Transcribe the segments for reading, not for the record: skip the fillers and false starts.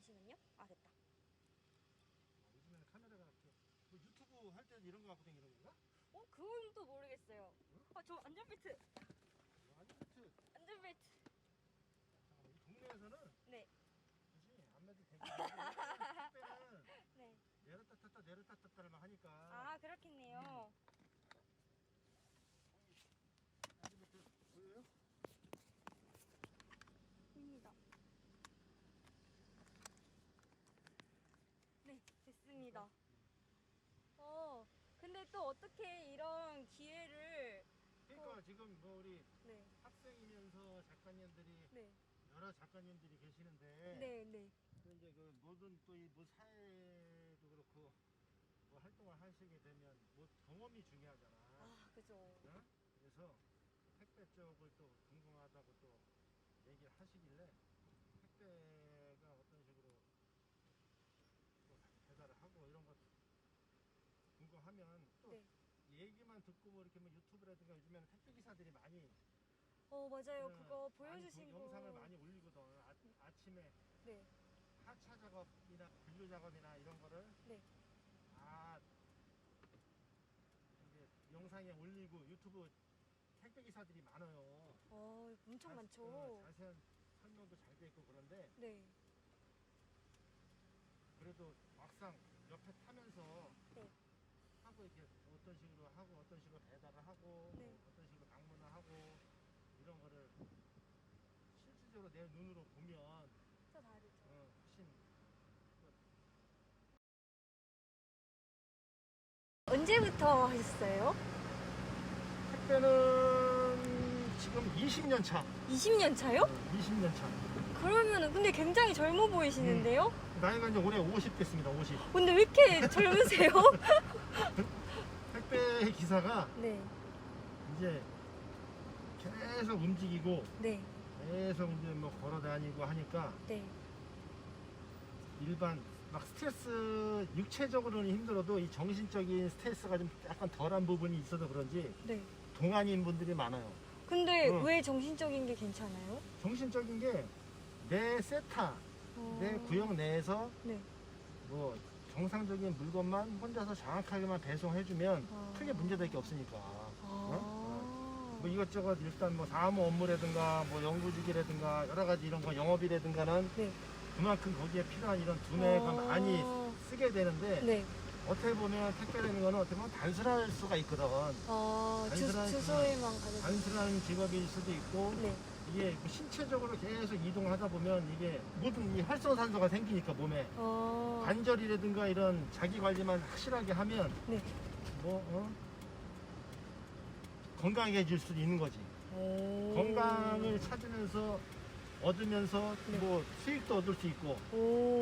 잠시만요. 아, 됐다. 요즘에는 카메라가 이렇게 뭐 유튜브 할 때는 이런 거 갖고 다니는 건가? 그건 또 모르겠어요. 저 안전벨트. 안전벨트. 안전벨트. 잠깐만, 이 동네에서는 네. 굳이 안 매도 되고 택배는 네. 내렸다 탔다 내렸다 탔다를 막 하니까 아, 그렇겠네요. 안전벨트 보여요? 입니다. 네, 됐습니다. 근데 또 어떻게 이런 기회를 그러니까 지금 뭐 우리 네. 학생이면서 작가님들이 네. 여러 작가님들이 계시는데 네, 네. 또 이제 그 모든 또 이 뭐 사회도 그렇고 뭐 활동을 하시게 되면 뭐 경험이 중요하잖아. 아, 그죠. 응? 그래서 택배 쪽을 또 궁금하다고 또 얘기를 하시길래 택배가 어떤 식으로 또 배달을 하고 이런 것 궁금하면 또 네. 얘기만 듣고 뭐 이렇게 뭐 유튜브라든가 요즘에는 택배 기사들이 많이 맞아요. 그거 많이 보여주신 거. 영상을 많이 올리거든. 아침에 네. 하차 작업이나 분류 작업이나 이런 거를 네. 이제 영상에 올리고 유튜브 택배 기사들이 많아요. 엄청 많죠. 자세한 설명도 잘 돼 있고 그런데 네. 그래도 막상 옆에 타면서 네. 하고 이렇게 어떤 식으로 하고 어떤 식으로 배달을 하고 네. 어떤 식으로 방문을 하고 이런 거를 실질적으로 내 눈으로 보면 진짜 다르죠. 훨씬 언제부터 하셨어요? 택배는 지금 20년 차. 20년 차요? 20년 차. 그러면은 근데 굉장히 젊어 보이시는데요? 나이가 이제 올해 50 됐습니다. 50. 근데 왜 이렇게 젊으세요? 택배 기사가 네. 이제 계속 움직이고 네. 계속 이제 뭐 걸어 다니고 하니까 네. 일반 막 스트레스 육체적으로는 힘들어도 이 정신적인 스트레스가 좀 약간 덜한 부분이 있어서 그런지 네. 동안인 분들이 많아요. 근데 왜 정신적인 게 괜찮아요? 정신적인 게 내 세타, 내 구역 내에서 네. 뭐 정상적인 물건만 혼자서 정확하게만 배송해주면 크게 문제될 게 없으니까. 뭐 이것저것 일단 뭐 사무 업무라든가 뭐 연구직이라든가 여러 가지 이런 거 영업이라든가는 네. 그만큼 거기에 필요한 이런 두뇌가 많이 쓰게 되는데 네. 어떻게 보면 택배라는 거는 어떻게 보면 단순할 수가 있거든. 주소에만 가는. 단순한 직업일 수도 있고 네. 이게 신체적으로 계속 이동하다 보면 이게 모든 이 활성산소가 생기니까 몸에 관절이라든가 이런 자기 관리만 확실하게 하면 네. 건강해질 수도 있는 거지. 건강을 찾으면서 얻으면서 네. 뭐 수익도 얻을 수 있고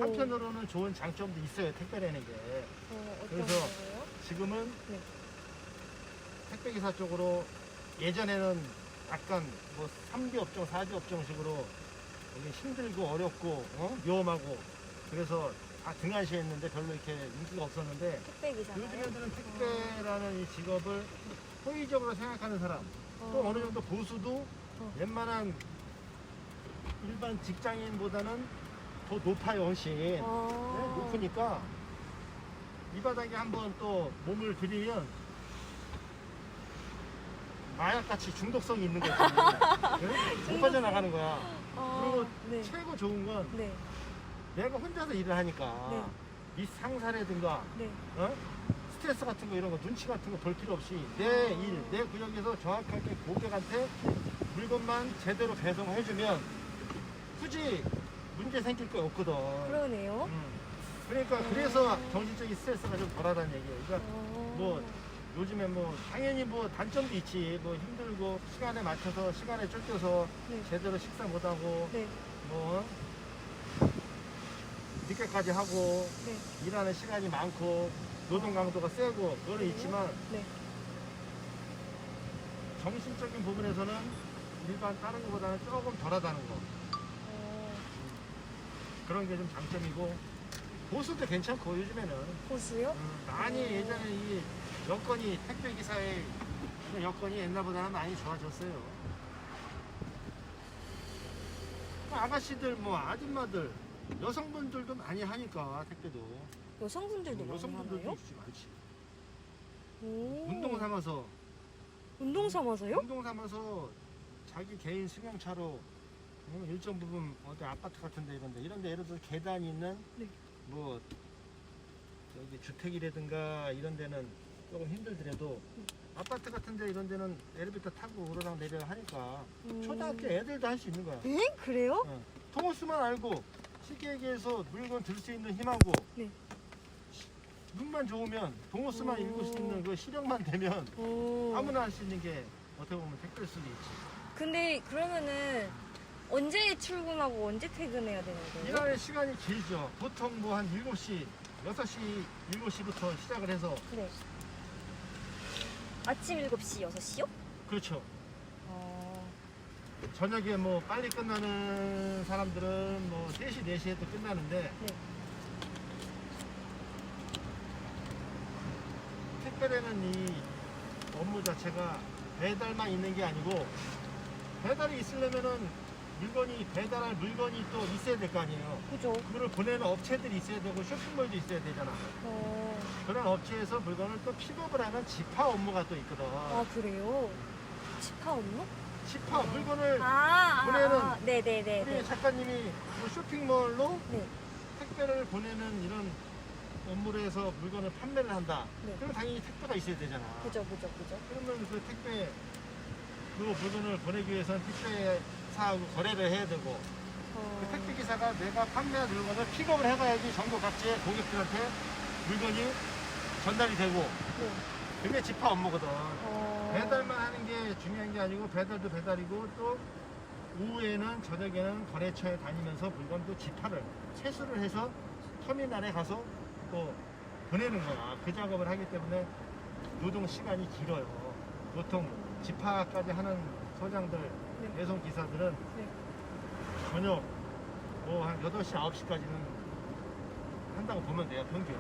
한편으로는 좋은 장점도 있어요. 택배라는 게. 그래서 거요? 지금은 네. 택배기사 쪽으로 예전에는 약간 뭐 3대 업종, 4대 업종식으로 되게 힘들고 어렵고 위험하고 그래서 다 등한시했는데 별로 이렇게 인기가 없었는데 택배 기사요? 요즘에는 택배라는 이 직업을 호의적으로 생각하는 사람 또 어느 정도 보수도 웬만한 일반 직장인보다는 더 높아요. 훨씬 네, 높으니까 이 바닥에 한번 또 몸을 들이면 마약같이 중독성이 있는 거지. 네? 못 빠져나가는 거야. 그리고 네. 최고 좋은 건 네. 내가 혼자서 일을 하니까 네. 이 상사라든가 네. 스트레스 같은 거 이런 거 눈치 같은 거 볼 필요 없이 내 일, 내 구역에서 정확하게 고객한테 물건만 제대로 배송해주면 굳이 문제 생길 거 없거든. 그러네요. 그러니까 그래서 정신적인 스트레스가 좀 덜하다는 얘기예요. 그러니까 뭐 요즘에 뭐 당연히 뭐 단점도 있지. 뭐 힘들고 시간에 맞춰서 시간에 쫓겨서 네. 제대로 식사 못하고 네. 뭐 늦게까지 하고 네. 일하는 시간이 많고 노동 강도가 세고 그거는 있지만 네. 정신적인 부분에서는 일반 다른 것보다는 조금 덜하다는 거. 그런 게 좀 장점이고 보수도 괜찮고 요즘에는 보수요? 많이 예전에 이 여건이 택배 기사의 여건이 옛날보다는 많이 좋아졌어요. 아가씨들 뭐 아줌마들 여성분들도 많이 하니까 택배도. 여성분들도 많이 여성분들도 하나요? 있지 많지. 오. 운동 삼아서. 운동 삼아서요? 운동 삼아서 자기 개인 승용차로 일정 부분 어디 아파트 같은데 이런데 예를 들어 계단이 있는 네. 뭐 여기 주택이라든가 이런 데는 조금 힘들더라도 아파트 같은데 이런 데는 엘리베이터 타고 오르락 내리락 하니까 초등학교 애들도 할 수 있는 거야. 에? 그래요? 토머스만 알고 쉽게 얘기해서 물건 들 수 있는 힘하고 네. 눈만 좋으면 동호수만 읽을 수 있는 그 시력만 되면 오. 아무나 할 수 있는 게 어떻게 보면 택배일 수도 있지. 근데 그러면은 언제 출근하고 언제 퇴근해야 되는 거예요? 일하는 시간이 길죠. 보통 뭐 한 7시, 6시, 7시부터 시작을 해서 네. 아침 7시, 6시요? 그렇죠. 어. 저녁에 뭐 빨리 끝나는 사람들은 뭐 3시, 4시에 또 끝나는데 네. 택배라는 이 업무 자체가 배달만 있는 게 아니고 배달이 있으려면은 물건이 배달할 물건이 또 있어야 될 거 아니에요. 그죠? 그거를 보내는 업체들이 있어야 되고 쇼핑몰도 있어야 되잖아. 어. 그런 업체에서 물건을 또 픽업을 하는 집화 업무가 또 있거든. 아, 그래요? 집화 업무? 집화 물건을 보내는 네네네. 우리 작가님이 뭐 쇼핑몰로 네. 택배를 보내는 이런 업무를 해서 물건을 판매를 한다. 네. 그럼 당연히 택배가 있어야 되잖아. 그죠. 그러면 그 택배 그 물건을 보내기 위해서는 택배사하고 거래를 해야 되고 그 택배 기사가 내가 판매한 물건을 픽업을 해가야지 전국 각지의 고객들한테 물건이 전달이 되고 네. 그게 집화 업무거든. 어. 배달만 하는 게 중요한 게 아니고 배달도 배달이고 또 오후에는 저녁에는 거래처에 다니면서 물건도 집화를 채수를 해서 터미널에 가서 또 보내는 거야. 그 작업을 하기 때문에 노동 시간이 길어요. 보통 집화까지 하는 소장들, 네. 배송 기사들은 네. 저녁 뭐 한 8시, 9시까지는 한다고 보면 돼요, 평균.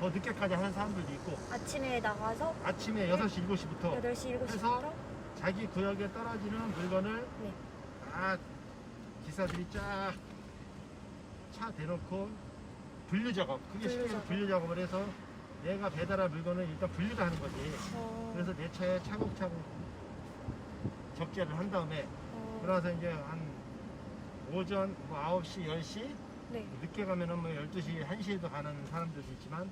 더 늦게까지 하는 사람들도 있고 아침에 나가서 아침에 6시, 7시부터 8시, 7시부터 해서 자기 구역에 떨어지는 물건을 네. 다 기사들이 쫙 차 대놓고 분류 작업, 그게 분류 쉽게 작업. 분류 작업을 해서 내가 배달할 물건을 일단 분류를 하는 거지. 어. 그래서 내 차에 차곡차곡 적재를 한 다음에 그러서 이제 한 오전 뭐 9시, 10시 네. 늦게 가면은 뭐 12시, 1시에도 가는 사람들도 있지만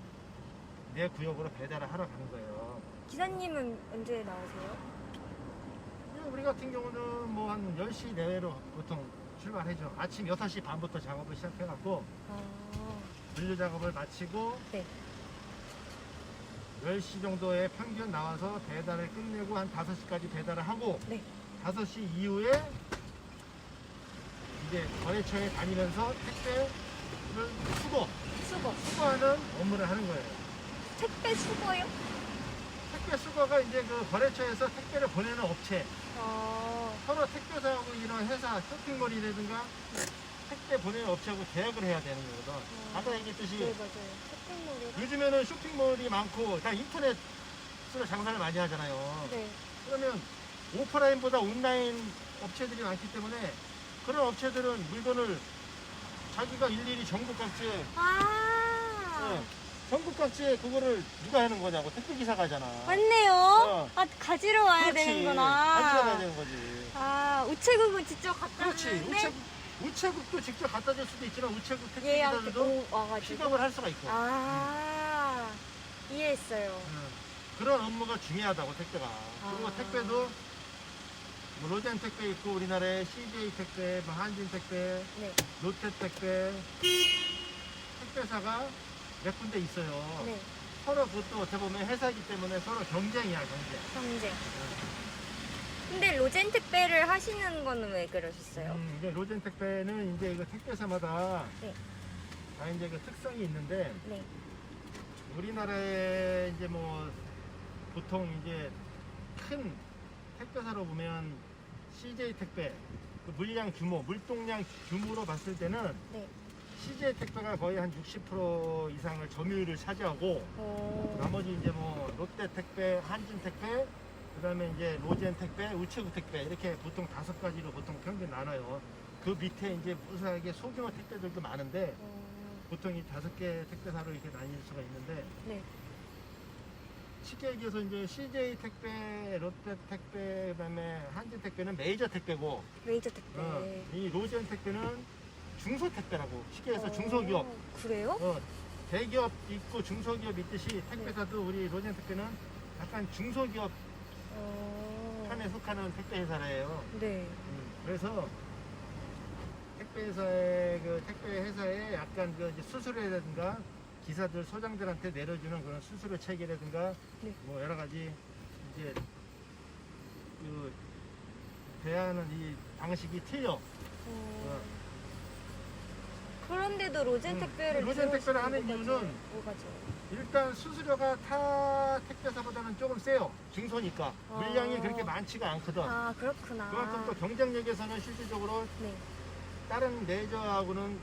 내 구역으로 배달을 하러 가는 거예요. 기사님은 언제 나오세요? 그냥 우리 같은 경우는 뭐 한 10시 내외로 보통 출발하죠. 아침 6시 반부터 작업을 시작해갖고 아. 분류 작업을 마치고 네. 10시 정도에 평균 나와서 배달을 끝내고 한 5시까지 배달을 하고 네. 5시 이후에 이제 거래처에 다니면서 택배를 수거하는 업무를 하는 거예요. 택배 수거요? 택배 수거가 이제 그 거래처에서 택배를 보내는 업체, 아. 서로 택배사하고 이런 회사, 쇼핑몰이라든가 택배 보내는 업체하고 계약을 해야 되는 거거든. 아까 얘기했듯이 네, 맞아요. 쇼핑몰이요? 요즘에는 쇼핑몰이 많고 다 인터넷으로 장사를 많이 하잖아요. 네. 그러면 오프라인보다 온라인 업체들이 많기 때문에 그런 업체들은 물건을 자기가 일일이 전국 각지에 아. 전국 각지에 그거를 누가 하는 거냐고 택배기사가 하잖아. 맞네요. 어. 아, 가지러 와야 그렇지. 되는구나. 가지러 가야 되는 거지. 아, 우체국은 직접 갖다 그렇지. 주는데 우체국도 직접 갖다 줄 수도 있지만 우체국 얘한테 택배기사들도 와가지고. 픽업을 할 수가 있고. 아, 이해했어요. 그런 업무가 중요하다고 택배가. 그리고 아. 택배도 뭐 로젠 택배 있고 우리나라에 CJ 택배, 뭐 한진 택배, 네. 롯데 택배 택배사가 몇 군데 있어요. 네. 서로 그것도 어떻게 보면 회사이기 때문에 서로 경쟁이야, 경쟁. 경쟁. 근데 로젠 택배를 하시는 거는 왜 그러셨어요? 이제 로젠 택배는 이제 이거 택배사마다 네. 다 이제 그 특성이 있는데 네. 우리나라에 이제 뭐 보통 이제 큰 택배사로 보면 CJ 택배 그 물량 규모, 물동량 규모로 봤을 때는 네. CJ 택배가 거의 한 60% 이상을 점유율을 차지하고 오. 나머지 이제 뭐 롯데 택배, 한진 택배, 그다음에 이제 로젠 택배, 우체국 택배 이렇게 보통 5가지로 보통 평균 나눠요. 그 밑에 이제 무사하게 소규모 택배들도 많은데 어, 보통 이 5개 택배사로 이렇게 나뉠 수가 있는데 네. 쉽게 얘기해서 이제 CJ 택배, 롯데 택배, 그다음에 한진 택배는 메이저 택배고 메이저 택배. 이 로젠 택배는 중소 택배라고 쉽게 해서 중소기업. 그래요? 대기업 있고 중소기업 있듯이 택배사도 우리 로젠 택배는 약간 중소기업 편에 속하는 택배 회사래요. 네. 그래서 택배 회사의 그 택배 회사에 약간 그 이제 수수료라든가 기사들 소장들한테 내려주는 그런 수수료 체계라든가 네. 뭐 여러 가지 이제 그 대하는 이 방식이 틀려. 그런데도 로젠 택배를 로젠 택배를 하는 이용하시는 이유는 뭐가죠? 일단 수수료가 타 택배사보다는 조금 세요. 중소니까 물량이 그렇게 많지가 않거든. 아, 그렇구나. 그만큼 또 경쟁력에서는 실질적으로 네. 다른 메이저하고는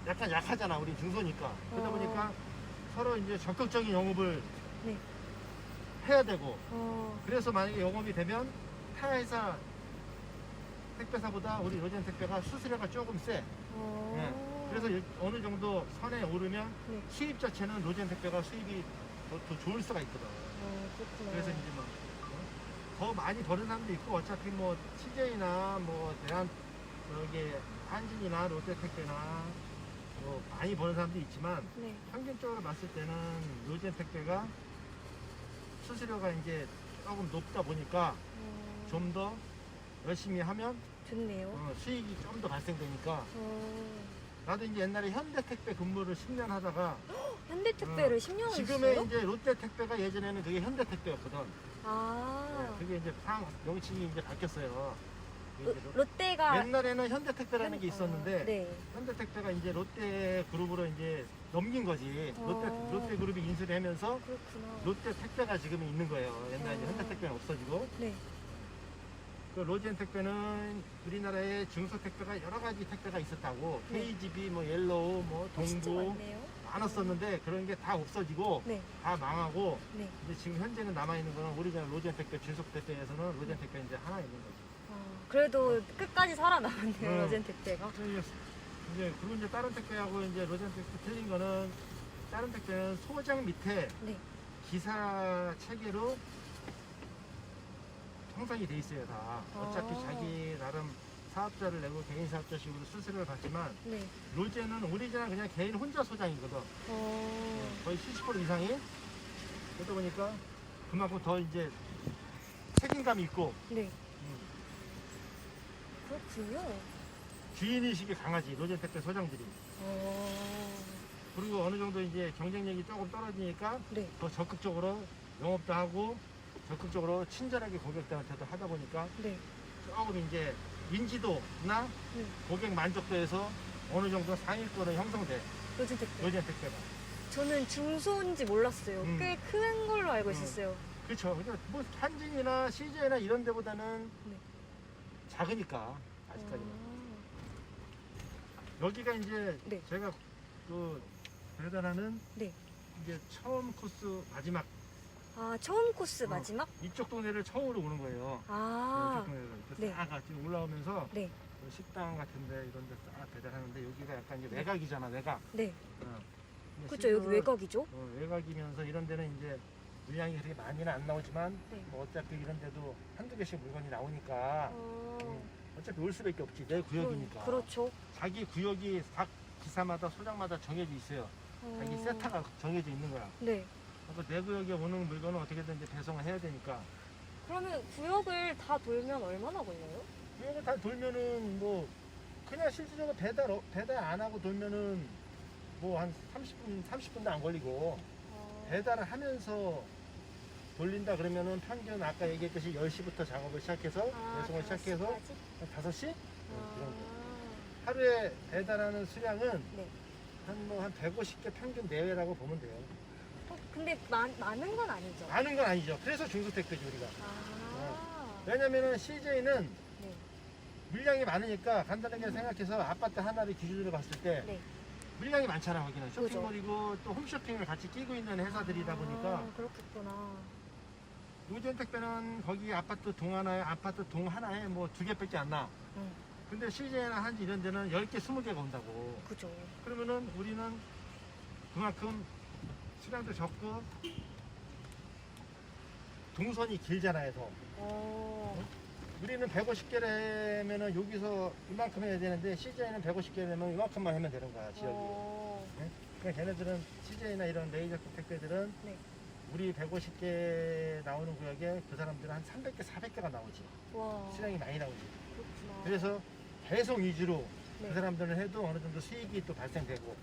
약간 약하잖아. 우리 중소니까. 그러다 보니까 서로 이제 적극적인 영업을 네. 해야 되고. 어, 그래서 만약에 영업이 되면 타 회사 택배사보다 우리 로젠 택배가 수수료가 조금 세. 그래서 어느 정도 선에 오르면 네. 수입 자체는 로젠 택배가 수입이 더 좋을 수가 있거든. 그렇구나. 그래서 이제 뭐 더 많이 버는 사람도 있고 어차피 뭐 CJ나 뭐 대한 여기 한진이나 롯데 택배나 뭐 많이 버는 사람도 있지만 네. 평균적으로 봤을 때는 로젠 택배가 수수료가 이제 조금 높다 보니까 좀 더 열심히 하면 좋네요. 수익이 좀 더 발생되니까 나도 이제 옛날에 현대택배 근무를 10년 하다가 현대택배를 10년 지금의 했어요? 이제 롯데택배가 예전에는 그게 현대택배였거든. 아, 그게 이제 명칭이 이제 바뀌었어요. 롯데가 옛날에는 현대택배라는 게 있었는데 네. 현대택배가 이제 롯데 그룹으로 이제 넘긴 거지. 롯데 그룹이 인수를 하면서 그렇구나. 롯데택배가 지금 있는 거예요. 옛날에 이제 현대택배는 없어지고. 네. 그 로젠 택배는 우리나라에 중소 택배가 여러 가지 택배가 있었다고. 네. KGB, 뭐 옐로우, 뭐 진짜 동부 많네요. 많았었는데 그런 게 다 없어지고 네. 다 망하고 네. 이제 지금 현재는 남아 있는 거는 오리지널 로젠 택배, 중소 택배에서는 로젠 택배 이제 하나 있는 거지. 그래도 끝까지 살아남았네요, 어. 로젠 택배가. 그리고 이제 다른 택배하고 이제 로젠 택배 틀린 거는 다른 택배는 소장 밑에 네. 기사 체계로 형성이 돼 있어요 다. 어차피 자기 나름 사업자를 내고 개인 사업자식으로 수수료를 받지만 네. 로젠은 오리지널 그냥 개인 혼자 소장이거든. 거의 70% 이상이. 그러다 보니까 그만큼 더 이제 책임감이 있고 네. 그렇군요. 주인의식이 강하지 로젠 택배 소장들이. 그리고 어느 정도 이제 경쟁력이 조금 떨어지니까 네. 더 적극적으로 영업도 하고 적극적으로 친절하게 고객들한테도 하다 보니까 네. 조금 이제 인지도나 네. 고객 만족도에서 어느 정도 상위권이 형성돼. 로젠 택배. 로젠 택배가. 저는 중소인지 몰랐어요. 꽤 큰 걸로 알고 있었어요. 그렇죠. 그러니까 뭐 한진이나 CJ나 이런 데보다는 네. 작으니까 아직까지는. 아, 여기가 이제 네. 제가 그 배달하는 네. 이제 처음 코스 마지막 아, 처음 코스 마지막? 이쪽 동네를 처음으로 오는 거예요. 아, 이쪽 동네를 네. 싹 같이 올라오면서 네. 그 식당 같은데 이런 데 싹 배달하는데 여기가 약간 이제 외곽이잖아 외곽. 네. 근데 그렇죠. 여기 시골, 외곽이죠? 외곽이면서 이런 데는 이제 물량이 그렇게 많이는 안 나오지만 네. 뭐 어차피 이런 데도 한두 개씩 물건이 나오니까 어, 어차피 올 수밖에 없지 내 구역이니까. 그렇죠. 자기 구역이 각 기사마다 소장마다 정해져 있어요. 자기 세타가 정해져 있는 거야. 네. 그러니까 내 구역에 오는 물건은 어떻게든 이제 배송을 해야 되니까 그러면 구역을 다 돌면 얼마나 걸려요? 구역을 다 돌면은 뭐 그냥 실질적으로 배달 안 하고 돌면은 뭐 한 30분도 안 걸리고 배달을 하면서 돌린다 그러면은 평균 아까 얘기했듯이 10시부터 작업을 시작해서 배송을 시작해서 한 5시? 그 정도. 하루에 배달하는 수량은 네. 한 150개 평균 내외라고 보면 돼요. 근데 많은 건 아니죠? 많은 건 아니죠. 그래서 중소택배지 우리가. 왜냐면은 CJ는 네. 물량이 많으니까 간단하게 생각해서 아파트 하나를 기준으로 봤을 때 네. 물량이 많잖아 거기는 그죠. 쇼핑몰이고 또 홈쇼핑을 같이 끼고 있는 회사들이다 보니까 그렇겠구나. 로젠 택배는 거기 아파트 동 하나에 뭐 2개밖에 안 나. 근데 CJ나 한지 이런 데는 10개, 20개가 온다고. 그죠. 그러면은 우리는 그만큼 수량도 적고 동선이 길잖아요. 더. 우리는 150개라면은 여기서 이만큼 해야 되는데 CJ는 150개라면 이만큼만 하면 되는 거야, 지역이. 네? 그러니까 걔네들은 CJ나 이런 레이저급 택배들은 네. 우리 150개 나오는 구역에 그 사람들은 한 300개, 400개가 나오지. 와. 수량이 많이 나오지. 그렇구나. 그래서 배송 위주로 네. 그 사람들은 해도 어느 정도 수익이 또 발생되고,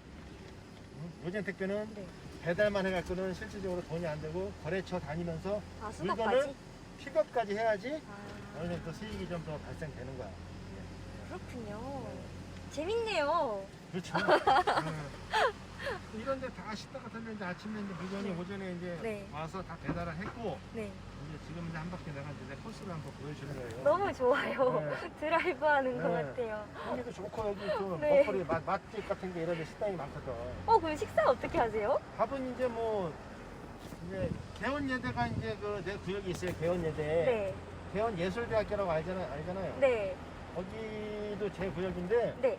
로젠 택배는 네. 배달만 해갖고는 실질적으로 돈이 안 되고 거래처 다니면서 아, 물건을 수납까지? 픽업까지 해야지 아, 어느 정도 수익이 좀 더 발생되는 거야. 그렇군요. 재밌네요. 그렇죠. 이런 데 다 식당 같은 데 이제 아침에 이제 물건이 네. 오전에 이제 네. 와서 다 배달을 했고, 네. 이제 지금 이제 한 바퀴 나갔는데 내 코스를 한번 보여주는 거예요. 너무 좋아요. 네. 드라이브 하는 것 네. 같아요. 여기도 좋고 여기 좀 네. 먹거리 맛집 같은 게 이런 데 식당이 많거든. 그럼 식사 어떻게 하세요? 밥은 이제 뭐 이제 개원예대가 이제 그 내 구역이 있어요. 개원예대. 네. 개원예술대학교라고 알잖아요. 네. 거기도 제 구역인데 네.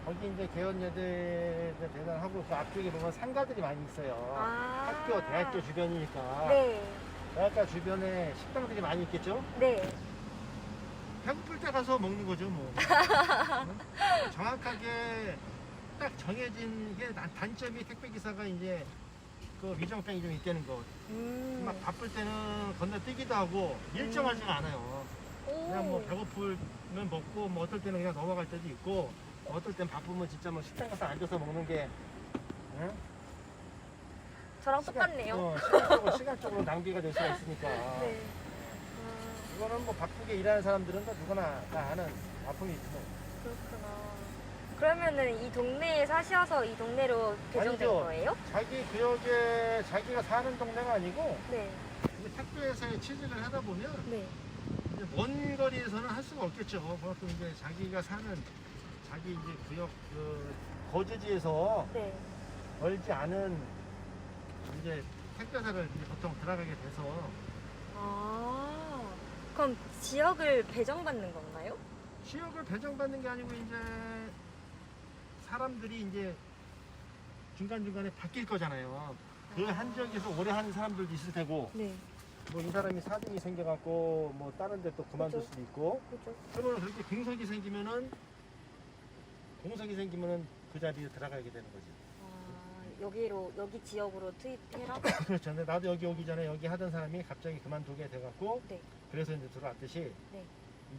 거기 이제 개원예대 대단하고 그 앞쪽에 보면 상가들이 많이 있어요. 아. 학교, 대학교 주변이니까 네. 대학가 주변에 식당들이 많이 있겠죠. 네. 배고플 때 가서 먹는 거죠, 뭐. 정확하게 딱 정해진 게 단점이 택배 기사가 이제 그 위정병이 좀 있다는 거. 막 바쁠 때는 건너뛰기도 하고 일정하지가 않아요. 그냥 뭐 배고프면 먹고 뭐 어떨 때는 그냥 넘어갈 때도 있고 어떨 땐 바쁘면 진짜 뭐 식당 가서 앉아서 먹는 게 응? 저랑 똑같네요. 시간적으로 낭비가 될 수가 있으니까. 네. 이거는 뭐 바쁘게 일하는 사람들은 다 누구나 다 아는 아픔이 있죠. 그렇구나. 그러면은 이 동네에 사셔서 이 동네로 개정된 아니죠. 거예요? 자기 구역에 자기가 사는 동네가 아니고 네. 이제 택배회사에 취직을 하다 보면 네. 이제 먼 거리에서는 할 수가 없겠죠. 그만큼 이제 자기가 사는 자기 이제 구역 그 거주지에서 네. 멀지 않은 이제 택배사를 이제 보통 들어가게 돼서 아. 그럼 지역을 배정받는 건가요? 지역을 배정받는 게 아니고 이제 사람들이 이제 중간중간에 바뀔 거잖아요. 그 한 지역에서 오래 하는 사람들도 있을 테고 네. 뭐 이 사람이 사정이 생겨갖고 뭐 다른 데 또 그만둘 그죠. 수도 있고 그죠. 그러면 그렇게 공석이 생기면은 그 자리에 들어가게 되는 거지. 여기 지역으로 투입해라? 그렇죠. 근데 나도 여기 오기 전에 여기 하던 사람이 갑자기 그만두게 돼갖고 네. 그래서 이제 들어왔듯이 네.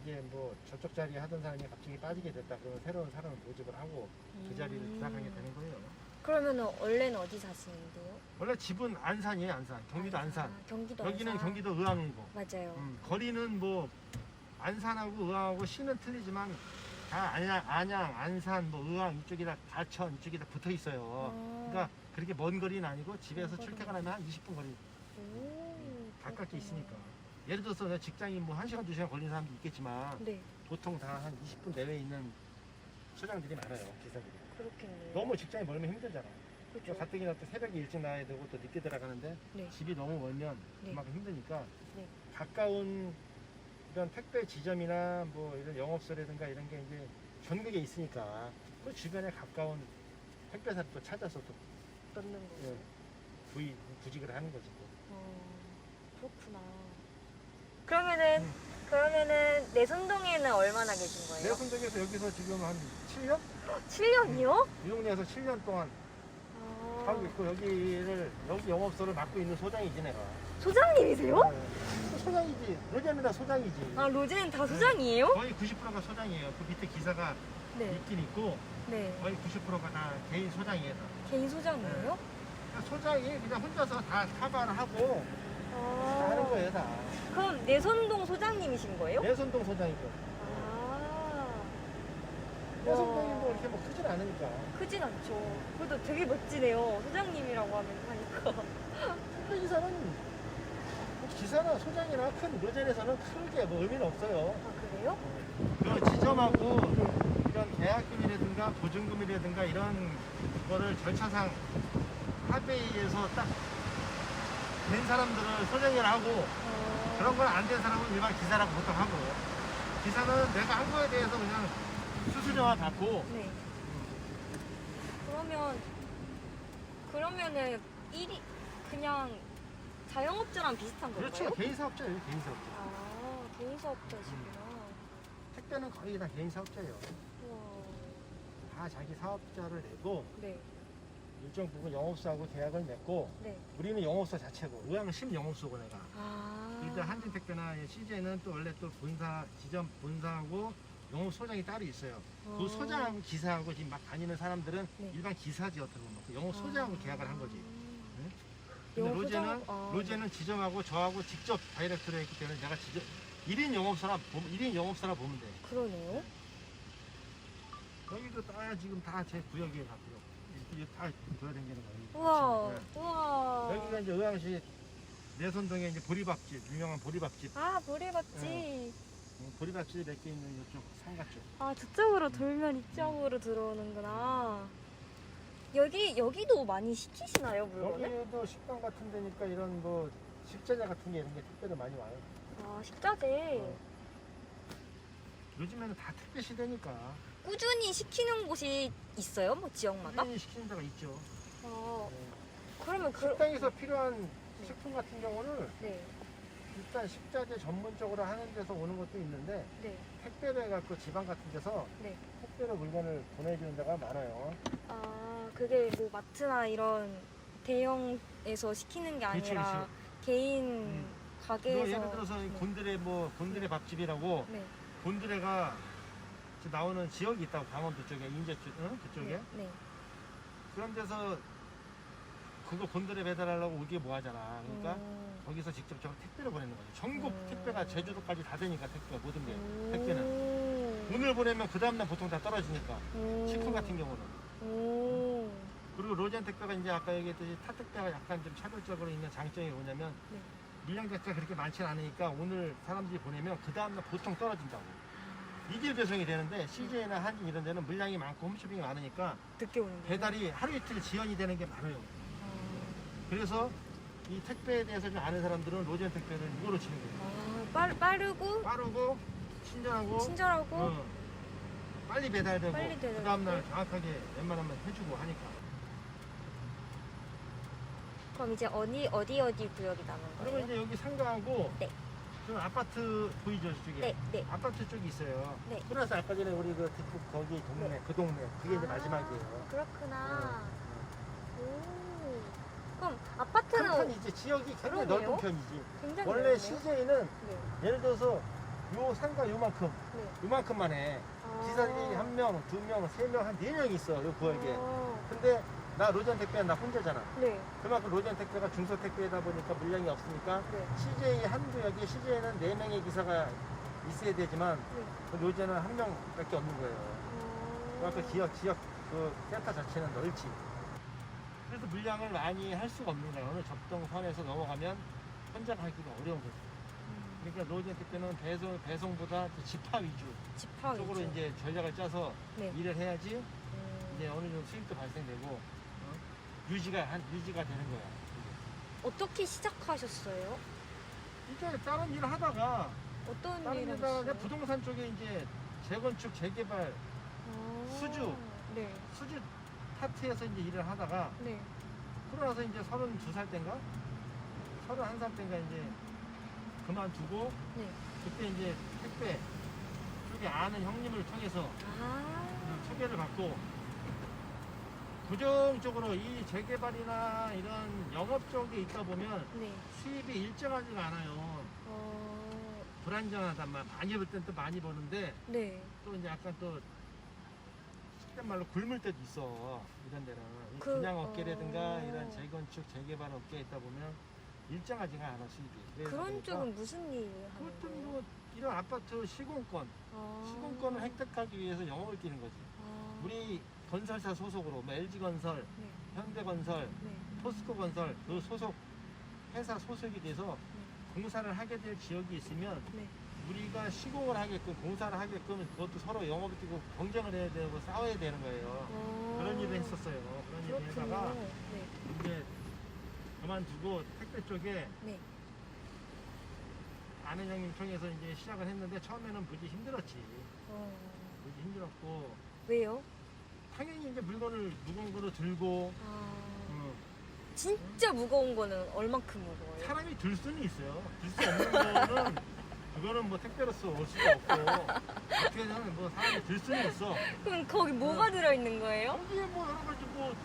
이제 뭐 저쪽 자리에 하던 사람이 갑자기 빠지게 됐다 그러면 새로운 사람을 모집을 하고 그 자리를 들어가게 되는 거예요. 그러면은 원래는 어디 사시는데요? 원래 집은 안산이에요. 안산. 경기도 안산. 경기도 여기는 안산. 경기도 의왕이고 맞아요. 거리는 뭐 안산하고 의왕하고 시는 틀리지만 다 안양, 안산, 뭐 의왕 이쪽이다 가천 이쪽이다 붙어 있어요. 그러니까 그렇게 먼 거리는 아니고 집에서 먼 거리는 출퇴근하면 한 20분 거리 가깝게 그렇구나. 있으니까. 예를 들어서 내 직장인 뭐 1시간, 2시간 걸리는 사람도 있겠지만 네. 보통 다 한 20분 내외에 있는 소장들이 많아요. 기사들이. 그렇겠네요. 너무 직장이 멀면 힘들잖아. 그렇죠. 가뜩이나 또 새벽에 일찍 나야 되고 또 늦게 들어가는데 네. 집이 너무 멀면 네. 그만큼 힘드니까 네. 가까운 이런 택배 지점이나 뭐 이런 영업소라든가 이런 게 이제 전국에 있으니까 그 주변에 가까운 택배사를 또 찾아서 또 넣는 거. 구직을 하는 거지. 그렇구나. 그러면은 내선동에는 얼마나 계신 거예요? 내순동에서 여기서 지금 한 7년? 7년이요? 이 동네에서 7년 동안 하고 있고 여기 영업소를 맡고 있는 소장이지 내가. 소장님이세요? 소장이지. 로제는 다 소장이지. 로제는 다 소장이에요? 거의 90%가 소장이에요. 그 밑에 기사가 네. 있긴 있고 네. 거의 90%가 다 개인 소장이에요. 다. 개인 소장이에요? 그러니까 소장이 그냥 혼자서 다 카바를 하고 다 하는 거예요 다. 그럼 내선동 소장님이신 거예요? 내선동 소장이고. 내선동이 뭐 이렇게 뭐 크진 않으니까. 크진 않죠. 그래도 되게 멋지네요. 소장님이라고 하니까. 택배 기사나 소장이나 큰 로젠에서는 크게 뭐 의미는 없어요. 그래요? 그 지점하고 이런 계약금이라든가 보증금이라든가 이런 거를 절차상 합의해서 딱 된 사람들을 소장을 하고 그런 건 안 된 사람은 일반 기사라고 보통 하고 기사는 내가 한 거에 대해서 그냥 수수료만 받고. 네. 그러면은 일이 그냥 자영업자랑 비슷한 건가요? 그렇죠. 개인 사업자예요. 개인 사업자. 아, 개인 사업자시구나. 택배는 거의 다 개인 사업자예요. 우와. 다 자기 사업자를 내고 네. 일정 부분 영업사하고 계약을 맺고 네. 우리는 영업사 자체고 의왕은 10영업소고 내가. 아. 일단 한진택배나 CJ는 또 원래 또 본사 지점 본사하고 영업소장이 따로 있어요. 그 소장하고 기사하고 지금 막 다니는 사람들은 네. 일반 기사지 어떻게 보면 그 영업소장하고 계약을 한 거지. 근데 영업소장? 로제는 지점하고 저하고 직접 다이렉트로 했기 때문에 내가 직접 1인 영업사라 보면 돼. 그러네요. 여기도 다 지금 다 제 구역이에요, 다 구역. 이렇게 다 돌아다니는 거예요. 우와. 네. 우와. 여기가 이제 의왕시 내선동에 이제 보리밥집, 유명한 보리밥집. 아, 보리밥집. 네. 보리밥집이 몇 개 있는 이쪽 상가 쪽. 아, 저쪽으로 돌면 이쪽으로 들어오는구나. 여기도 많이 시키시나요, 물건을? 여기도 식당 같은 데니까 이런 뭐 식자재 같은 게 이런 게 택배로 많이 와요. 아, 식자재. 요즘에는 다 택배 시대니까 꾸준히 시키는 곳이 있어요? 뭐 지역마다? 꾸준히 시키는 데가 있죠. 어, 네. 그러면 식당에서 필요한 식품 같은 경우는 네, 일단 식자재 전문적으로 하는 데서 오는 것도 있는데 네, 택배로 해갖고 지방 같은 데서 네. 택배로 물건을 보내주는 데가 많아요. 아, 그게 뭐 마트나 이런 대형에서 시키는 게 그치, 아니라 개인 너 가게에서. 예를 들어서 이 곤드레 밥집이라고 네, 곤드레가 나오는 지역이 있다고 강원도 쪽에 인제 쪽 그쪽에 네, 네. 그런 데서 그거 곤드레 배달하려고 오게 뭐 하잖아. 그러니까 거기서 직접 저걸 택배로 보내는 거지. 전국 택배가 제주도까지 다 되니까 택배 모든 게 택배는 오늘 보내면 그 다음날 보통 다 떨어지니까 식품 같은 경우는. 그리고 로젠 택배가 이제 아까 얘기했듯이 타 택배가 약간 좀 차별적으로 있는 장점이 뭐냐면 네. 물량 자체가 그렇게 많지는 않으니까 오늘 사람들이 보내면 그 다음날 보통 떨어진다고. 이질 배송이 되는데 CJ나 한진 이런 데는 물량이 많고 홈쇼핑이 많으니까 늦게 오는 거. 배달이 하루 이틀 지연이 되는 게 많아요. 그래서 이 택배에 대해서 좀 아는 사람들은 로젠 택배를 이거로 치는 거예요. 아, 빠르고 빠르고 친절하고 친절하고. 빨리 배달되고 빨리 배달되고. 그 다음날 정확하게 웬만하면 해주고 하니까. 그럼 이제 어디 구역이 남은 그리고 거예요? 이제 여기 상가하고 네. 좀 아파트 보이죠 저쪽에? 네, 네. 아파트 쪽이 있어요. 네. 플러스 아까 전에 우리 그 뒷북 거기 동네 네. 그 동네 그게 이제 아, 마지막이에요. 그렇구나. 네. 오. 그럼 큰 아파트는 편이지 지역이 굉장히 그러네요. 넓은 편이지. 굉장히 원래 넓네요. CJ는 네. 예를 들어서 요 상가 요만큼 네. 요만큼만 해. 기사들이 한 명, 두 명, 세 명, 한 네 명 있어 요 구역에. 근데 나 로젠 택배는 나 혼자잖아. 네. 그만큼 로젠 택배가 중소 택배다 보니까 물량이 없으니까 네. CJ 한 구역에 CJ는 4명의 기사가 있어야 되지만 네. 로젠은 한 명밖에 없는 거예요. 그러니까 지역 그 센터 자체는 넓지. 그래서 물량을 많이 할 수가 없는 거예요. 어느 적정선에서 넘어가면 현장 하기가 어려운 거죠. 그러니까 로젠 택배는 배송보다 집화 위주 집화 쪽으로 위주. 이제 전략을 짜서 네. 일을 해야지 이제 어느 정도 수익도 발생되고 유지가 되는 거야. 어떻게 시작하셨어요? 이제 다른 일을 하다가 어떤 다른 일을 일을 하다가 하셨어요? 부동산 쪽에 이제 재건축 재개발 수주. 네. 수주 파트에서 이제 일을 하다가 네. 그러고 나서 이제 32살 때인가 31살 때인가 이제 그만두고 네. 그때 이제 택배 쪽에 아는 형님을 통해서 소개를 받고 부정적으로 이 재개발이나 이런 영업 쪽에 있다 보면 네. 수입이 일정하지가 않아요. 불안정하단 말. 많이 벌 땐 또 많이 버는데 네. 또 이제 약간 또 속된 말로 굶을 때도 있어. 이런 데는 이 그, 분양 업계라든가 이런 재건축 재개발 업계에 있다 보면 일정하지가 않아 수입이. 그러다 그런 보니까 쪽은 무슨 일을 하는 그것도 거예요? 뭐 이런 아파트 시공권을 획득하기 위해서 영업을 뛰는 거지. 우리 건설사 소속으로 뭐 LG건설, 네. 현대건설, 네. 포스코건설 그 소속 회사 소속이 돼서 공사를 하게 될 지역이 있으면 네. 우리가 시공을 하게끔 공사를 하게끔 그것도 서로 영업을 뛰고 경쟁을 해야 되고 싸워야 되는 거예요. 그런 일을 했었어요. 그런 일을 하다가 아는 형님 통해서 이제 시작을 했는데 처음에는 무지 힘들었지. 무지 힘들었고 왜요? 당연히 이제 물건을 무거운 거로 들고 진짜 무거운 거는 얼만큼 무거워요? 사람이 들 수는 있어요. 들 수 없는 거는 그거는 뭐 택배로서 올 수가 없고 어떻게 하면 뭐 사람이 들 수는 있어. 그럼 거기 뭐가 들어있는 거예요? 거기에 뭐 여러 가지 뭐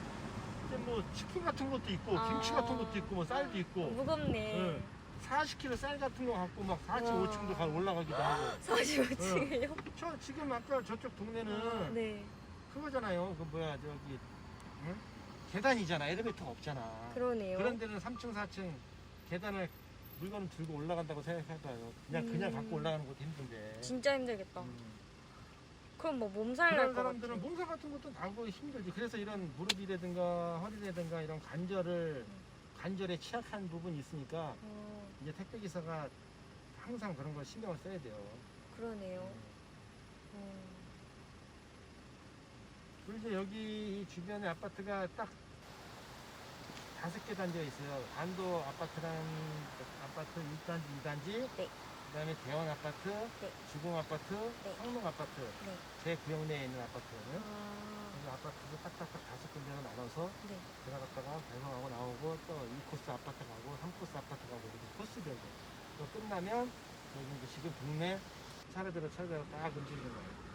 이제 뭐 치킨 같은 것도 있고 아. 김치 같은 것도 있고 뭐 쌀도 있고 무겁네. 40kg 쌀 같은 거 갖고 막 45층도 와. 올라가기도 하고 45층이요? 저 지금 아까 저쪽 동네는 네. 그거잖아요. 그 뭐야 저기 응? 계단이잖아. 엘리베이터가 없잖아. 그러네요. 그런 데는 3층 4층 계단을 물건을 들고 올라간다고 생각해봐요. 그냥 갖고 올라가는 것도 힘든데. 진짜 힘들겠다. 음. 그럼 뭐 몸살 그런 날것 사람들은 같아요. 몸살 같은 것도 나고 힘들지. 그래서 이런 무릎이라든가 허리라든가 이런 관절에 취약한 부분이 있으니까 이제 택배 기사가 항상 그런 걸 신경을 써야 돼요. 그러네요. 그리고 이제 여기 이 주변에 아파트가 딱 5개 단지가 있어요. 안도 아파트라는 아파트 1단지, 2단지, 네. 그다음에 대원 아파트, 네. 주공 아파트, 네. 성능 아파트, 네. 제 구역 내에 있는 아파트거든요. 아, 그래서 아파트를 딱딱딱 5군데로 나눠서 네. 들어갔다가 배송하고 나오고 또 2코스 아파트 가고 3코스 아파트 가고 이렇게 코스별로 또 끝나면 여기 이제 지금 동네 차례대로 딱 움직이는 거예요.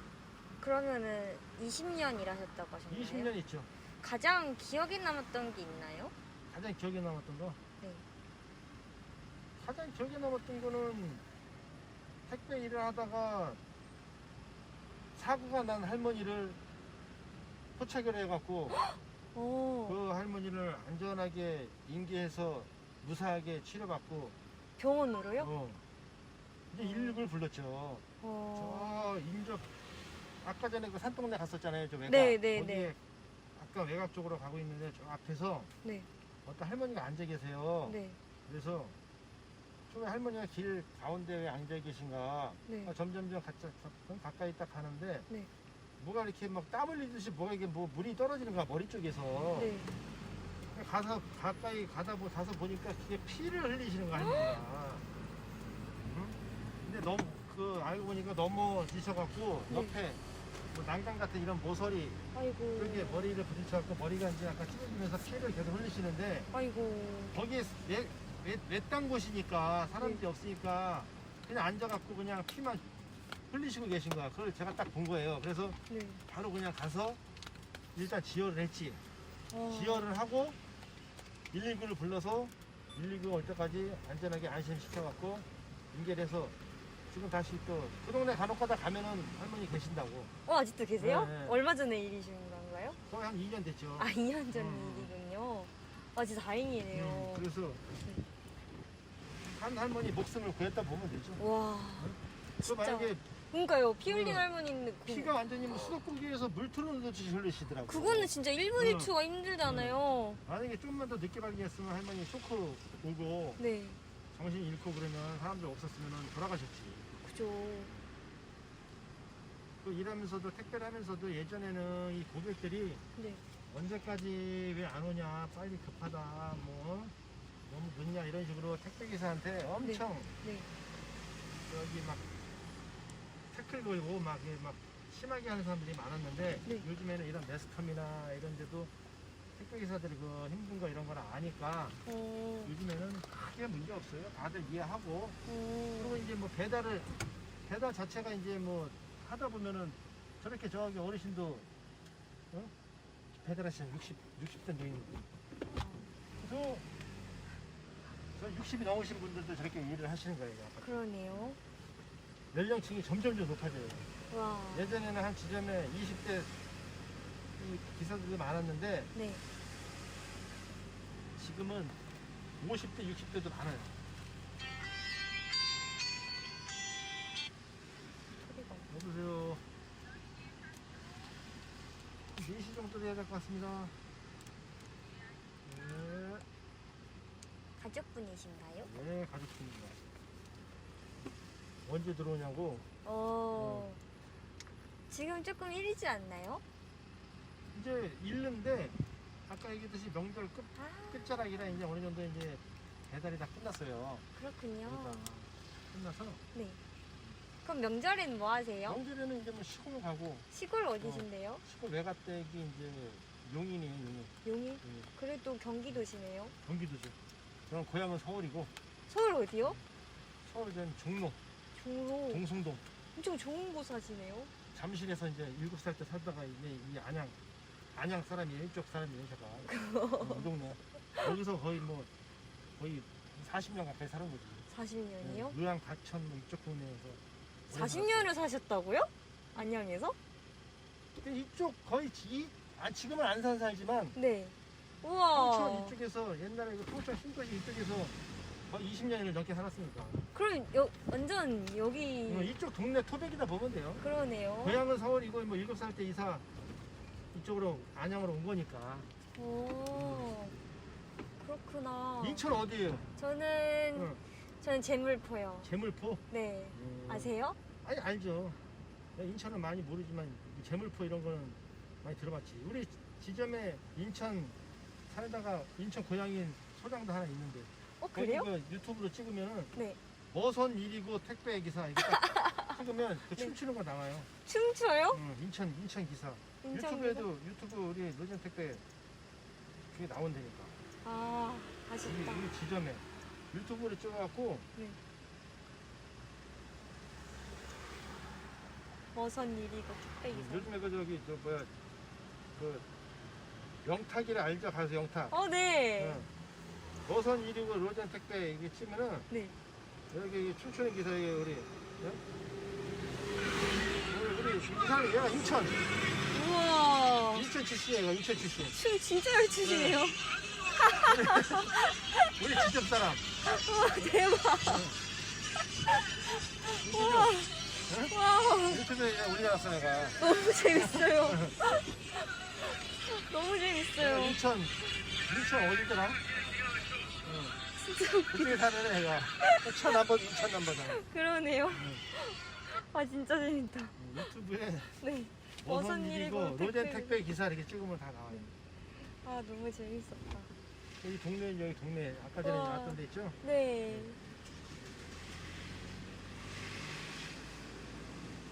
그러면은 20년 일하셨다고 하셨나요? 20년 있죠. 가장 기억에 남았던 게 있나요? 가장 기억에 남았던 거? 네. 가장 기억에 남았던 거는 택배 일을 하다가 사고가 난 할머니를 포착을 해갖고 오, 그 할머니를 안전하게 인계해서 무사하게 치료받고 병원으로요? 이제 119를 불렀죠. 저 인접 아까 전에 그 산동네 갔었잖아요. 저 외곽. 네, 네, 거기에 네. 아까 외곽 쪽으로 가고 있는데 저 앞에서 네. 어떤 할머니가 앉아 계세요. 네. 그래서 처음에 할머니가 길 가운데 왜 앉아 계신가 네. 점점점 가까이 딱 가는데 네. 뭐가 이렇게 막 땀 흘리듯이 뭐가 이게 뭐 물이 떨어지는 거야 머리 쪽에서. 네. 가서 가까이 가서 보니까 그게 피를 흘리시는 거 할머니가. 응? 근데 너무 그 알고 보니까 넘어지셔갖고 네. 옆에 뭐 난간 같은 이런 모서리 아이고. 그게 머리를 부딪혀갖고 머리가 이제 약간 찢어지면서 피를 계속 흘리시는데 아이고. 거기에 외딴 곳이니까 사람들이 없으니까 그냥 앉아갖고 그냥 피만 흘리시고 계신 거야. 그걸 제가 딱 본 거예요. 그래서 네. 바로 그냥 가서 일단 지혈을 했지. 어. 지혈을 하고 119를 불러서 119 올 때까지 안전하게 안심시켜갖고 인계해서 지금 다시 또 그 동네 간혹 가다 가면은 할머니 계신다고. 아직도 계세요? 네, 네. 얼마 전에 일이신 건가요? 거의 한 2년 됐죠. 아, 2년 전 일이군요. 아, 진짜 다행이네요. 그래서 한 할머니 목숨을 구했다 보면 되죠. 와. 그 진짜. 만약에 그러니까요. 피 흘린 할머니는 피가 완전히 뭐 수도꼭지에서 물 틀어놓듯이 흘리시더라고. 그거는 진짜 1분 1초가 힘들잖아요. 만약에 좀만 더 늦게 발견했으면 할머니 쇼크 오고 네. 정신 잃고 그러면 사람들 없었으면 돌아가셨지. 그죠. 그 일하면서도 택배를 하면서도 예전에는 이 고객들이 네. 언제까지 왜 안 오냐 빨리 급하다 뭐 너무 늦냐 이런 식으로 택배 기사한테 엄청 네. 여기 막 태클 걸고 막 심하게 하는 사람들이 많았는데 네. 요즘에는 이런 매스컴이나 이런 데도 택배 기사들이 그 힘든 거 이런 걸 아니까 요즘에는 크게 문제 없어요. 다들 이해하고 그리고 이제 뭐 배달 자체가 이제 뭐 하다 보면은 저렇게 저기 어르신도 배달하시는 60대 노인 저 60이 넘으신 분들도 저렇게 일을 하시는 거예요. 그러네요. 연령층이 점점 높아져요. 와. 예전에는 한 지점에 20대 기사들이 많았는데 네. 지금은 50대, 60대도 많아요. 소리가. 여보세요. 4시 정도 돼야 될 것 같습니다. 네, 가족분이신가요? 네, 가족입니다. 언제 들어오냐고? 지금 조금 일이지 않나요? 이제 잃는데 아까 얘기했듯이 명절 아, 끝자락이라 이제 어느 정도 이제 배달이 다 끝났어요. 그렇군요. 그러니까 끝나서 네. 그럼 명절에는 뭐 하세요? 명절에는 이제 뭐 시골 가고 시골 어디신데요? 시골 외가댁이 이제 용인이에요. 용인? 용인. 그래도 경기도시네요. 경기도죠. 저는 고향은 서울이고 서울 어디요? 서울 전 종로, 종로. 동숭동. 엄청 좋은 곳 사시네요. 잠실에서 이제 7살 때 살다가 이제 이 안양 사람이에요. 이쪽 사람이에요, 제가. 이 동네. 여기서 거의 거의 40년 가까이 사는 거지. 40년이요? 의왕, 과천 뭐 이쪽 동네에서. 오래 40년을 사셨다고요? 안양에서? 근데 이쪽 거의 지금은 안산 살지만 네. 포천 우와. 이쪽에서 옛날에 포천 신도시 이쪽에서 거의 20년을 넘게 살았으니까. 그럼 완전 여기 이쪽 동네 토백이다 보면 돼요. 그러네요. 고향은 서울이고 뭐 7살 때 이사 이쪽으로 안양으로 온 거니까. 오. 그렇구나. 인천 어디예요? 저는 재물포요. 재물포? 네. 아세요? 아니 알죠. 인천은 많이 모르지만 재물포 이런 거는 많이 들어봤지. 우리 지점에 인천 살다가 인천 고향인 소장도 하나 있는데. 그래요? 거기 그 유튜브로 찍으면 네. 어선 1위고 택배 기사 이거 딱 찍으면 그 네. 춤추는 거 나와요. 춤춰요? 인천 기사. 인천 유튜브에도 유튜브 우리 로젠 택배 그게 나온다니까. 아, 아쉽다. 우리 지점에 유튜브로 찍어갖고 네. 어선 일이고 택배 기사. 요즘에 그 영탁이를 알죠? 가수 영탁. 네. 어선 1위고 로젠 택배 이게 치면은 네. 여기 춤추는 기사에 우리 이 사람이 얘가 인천 우와. 출신이에요. 인천 출신. 춤 진짜 잘 추시네요. 우리 지점 사람. 우와, 대박. 우와. 유튜브에 우리나라 사람이가. 너무 재밌어요. 너무 재밌어요. 인천 어디더라? 진짜 그쪽에 사는 애가 인천 남버잖아. 그러네요. 아, 진짜 재밌다. 유튜브에 네. 어선 어선 일이고 일이고 로젠 택배 기사 이렇게 찍으면 다 나와요. 아, 너무 재밌었다. 여기 동네 아까 전에 와. 왔던 데 있죠? 네.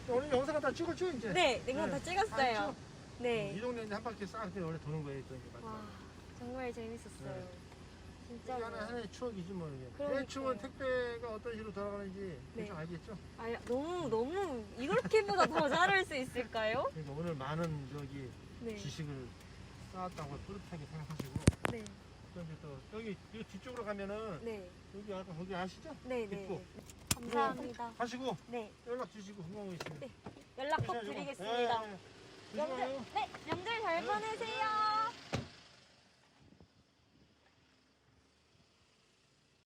오늘 영상 다 찍었죠 이제? 네, 냉면 다 찍었어요. 다 네. 이 동네 이제 한 바퀴 싹 원래 도는 거예요. 또 이제 와, 정말 재밌었어요. 네. 진짜. 이게 하나의 추억이지 뭐 이게. 그러니까요. 대충은 택배가 어떤 식으로 돌아가는지 대충 네. 알겠죠? 아, 너무 이렇게보다 더 잘할 수 있을까요? 그러니까 오늘 많은 네. 지식을 쌓았다고 뿌듯하게 생각하시고 네. 또 이제 또 여기 뒤쪽으로 가면은 네. 여기 아까 거기 아시죠? 네, 네. 있고. 네. 감사합니다. 가시고 네. 연락 주시고 궁금한 거 있으면. 네. 연락 꼭 네, 드리겠습니다. 네, 네. 조심하세요. 네, 명절 잘 보내세요.